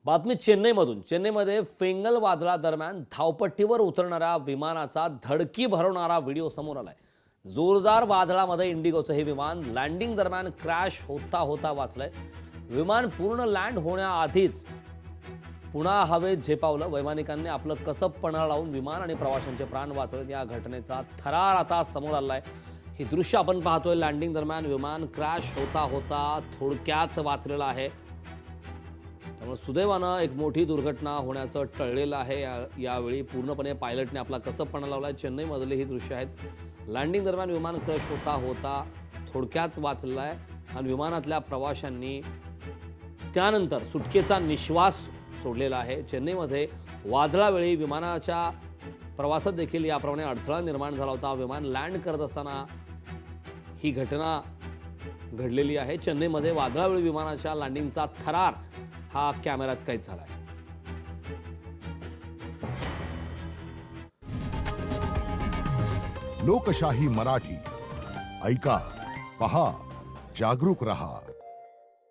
बातमी चेन्नईमधून. चेन्नईमध्ये फेंगल वादळादरम्यान धावपट्टीवर उतरणाऱ्या विमानाचा धडकी भरवणारा व्हिडिओ समोर आलाय. जोरदार वादळामध्ये इंडिगोचं हे विमान लँडिंग दरम्यान क्रॅश होता होता वाचलंय. विमान पूर्ण लँड होण्याआधीच पुन्हा हवेत झेपावलं. वैमानिकांनी आपलं कसब पणाला लावून विमान आणि प्रवाशांचे प्राण वाचवले. या घटनेचा थरार आता समोर आलाय. ही दृश्य आपण पाहतोय. लँडिंग दरम्यान विमान क्रॅश होता होता थोडक्यात वाचलेलं आहे. त्यामुळे सुदैवानं एक मोठी दुर्घटना होण्याचं टळलेलं आहे. यावेळी पूर्णपणे पायलटने आपला कसबपणा लावला आहे. चेन्नईमधले ही दृश्य आहेत. लँडिंग दरम्यान विमान क्रॅश होता होता थोडक्यात वाचलेलं आहे आणि विमानातल्या प्रवाशांनी त्यानंतर सुटकेचा निश्वास सोडलेला आहे. चेन्नईमध्ये वादळावेळी विमानाच्या प्रवासात देखील याप्रमाणे अडथळा निर्माण झाला होता. विमान लँड करत असताना ही घटना घडलेली आहे. चेन्नईमध्ये वादळावेळी विमानाच्या लँडिंगचा थरार हा कॅमेऱ्यात कैद झाला आहे. लोकशाही मराठी ऐका, पहा, जागरूक रहा.